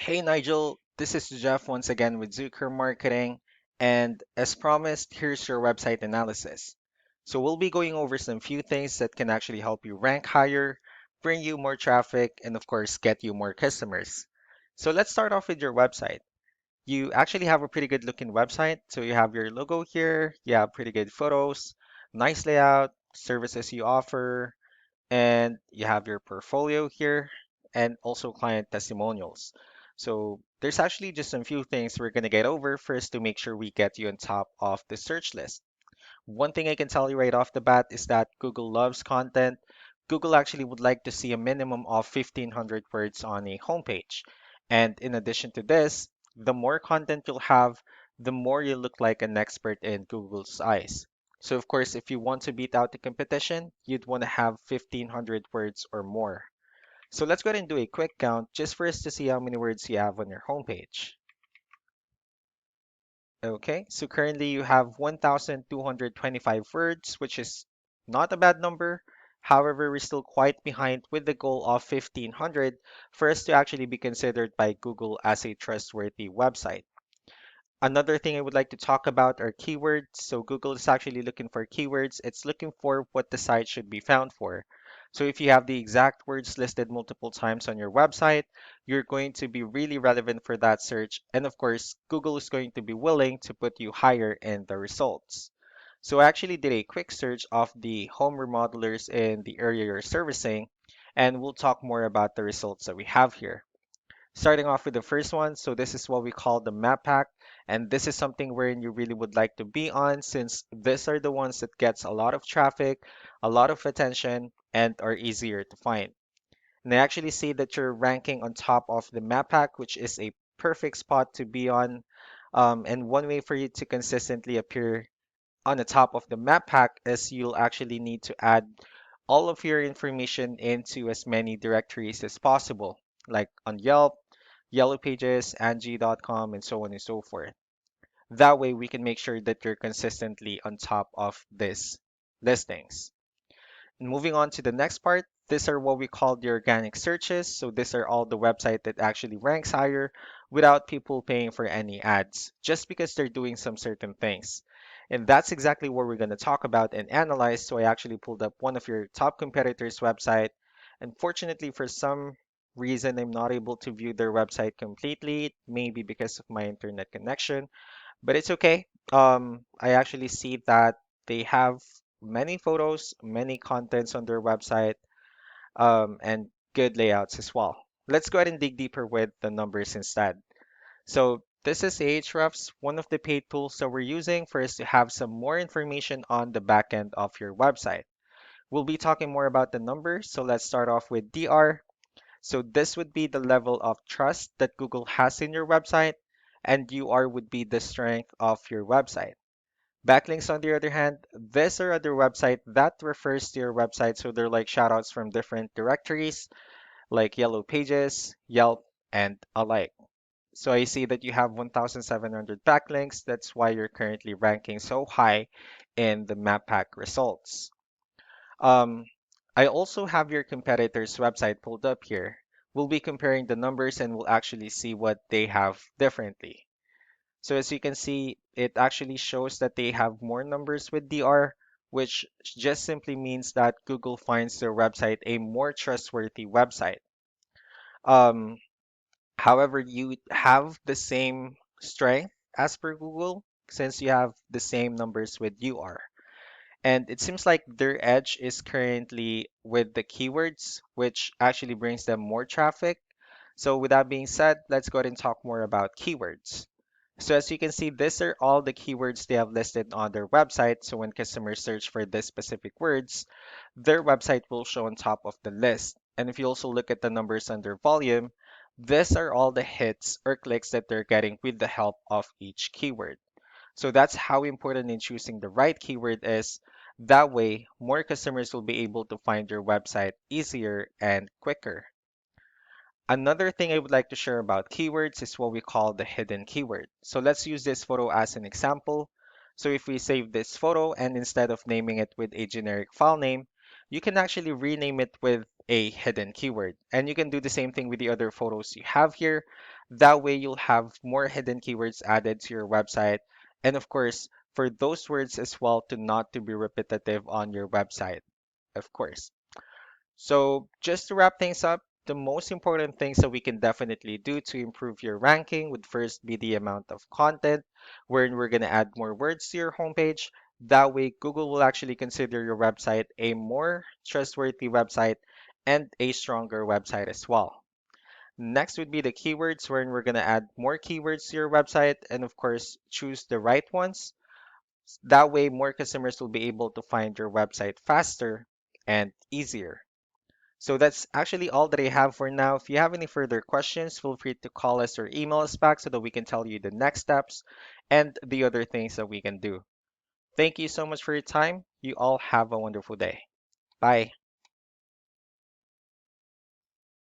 Hey Nigel, this is Jeff once again with Zucker Marketing, and as promised, here's your website analysis. So we'll be going over some few things that can actually help you rank higher, bring you more traffic, and of course, get you more customers. So let's start off with your website. You actually have a pretty good looking website. So you have your logo here, you have pretty good photos, nice layout, services you offer, and you have your portfolio here and also client testimonials. So there's actually just some few things we're going to get over first to make sure we get you on top of the search list. One thing I can tell you right off the bat is that Google loves content. Google actually would like to see a minimum of 1,500 words on a homepage. And in addition to this, the more content you'll have, the more you look like an expert in Google's eyes. So of course, if you want to beat out the competition, you'd want to have 1,500 words or more. So let's go ahead and do a quick count just for us to see how many words you have on your homepage. Okay, so currently you have 1,225 words, which is not a bad number. However, we're still quite behind with the goal of 1,500 for us to actually be considered by Google as a trustworthy website. Another thing I would like to talk about are keywords. So Google is actually looking for keywords. It's looking for what the site should be found for. So if you have the exact words listed multiple times on your website, you're going to be really relevant for that search. And of course, Google is going to be willing to put you higher in the results. So I actually did a quick search of the home remodelers in the area you're servicing, and we'll talk more about the results that we have here. Starting off with the first one, so this is what we call the map pack, and this is something wherein you really would like to be on since these are the ones that gets a lot of traffic, a lot of attention, and are easier to find. And I actually see that you're ranking on top of the map pack, which is a perfect spot to be on. And one way for you to consistently appear on the top of the map pack is you'll actually need to add all of your information into as many directories as possible, like on Yelp, Yellow Pages, Angie.com, and so on and so forth. That way, we can make sure that you're consistently on top of these listings. Moving on to the next part, these are what we call the organic searches. So these are all the website that actually ranks higher without people paying for any ads, just because they're doing some certain things. And that's exactly what we're going to talk about and analyze. So I actually pulled up one of your top competitors' website. Unfortunately, for some reason, I'm not able to view their website completely, maybe because of my internet connection. But it's okay. I actually see that they have many photos, many contents on their website, and good layouts as well. Let's go ahead and dig deeper with the numbers instead. So this is Ahrefs, one of the paid tools that we're using for us to have some more information on the back end of your website. We'll be talking more about the numbers, so let's start off with DR. So this would be the level of trust that Google has in your website, and UR would be the strength of your website. Backlinks, on the other hand, these are other website that refers to your website, so they're like shoutouts from different directories like Yellow Pages, Yelp, and alike. So I see that you have 1,700 backlinks. That's why you're currently ranking so high in the map pack results. Um, I also have your competitor's website pulled up here. We'll be comparing the numbers and we'll actually see what they have differently. So as you can see, it actually shows that they have more numbers with DR, which just simply means that Google finds their website a more trustworthy website. Um, However, you have the same strength as per Google since you have the same numbers with UR. And it seems like their edge is currently with the keywords, which actually brings them more traffic. So with that being said, let's go ahead and talk more about keywords. So as you can see, these are all the keywords they have listed on their website. So when customers search for these specific words, their website will show on top of the list. And if you also look at the numbers under volume, these are all the hits or clicks that they're getting with the help of each keyword. So that's how important in choosing the right keyword is. That way, more customers will be able to find your website easier and quicker. Another thing I would like to share about keywords is what we call the hidden keyword. So let's use this photo as an example. So if we save this photo and instead of naming it with a generic file name, you can actually rename it with a hidden keyword. And you can do the same thing with the other photos you have here. That way, you'll have more hidden keywords added to your website. And of course, for those words as well to not to be repetitive on your website, of course. So just to wrap things up, the most important things that we can definitely do to improve your ranking would first be the amount of content, wherein we're going to add more words to your homepage. That way, Google will actually consider your website a more trustworthy website and a stronger website as well. Next would be the keywords, wherein we're going to add more keywords to your website and, of course, choose the right ones. That way, more customers will be able to find your website faster and easier. So that's actually all that I have for now. If you have any further questions, feel free to call us or email us back so that we can tell you the next steps and the other things that we can do. Thank you so much for your time. You all have a wonderful day. Bye.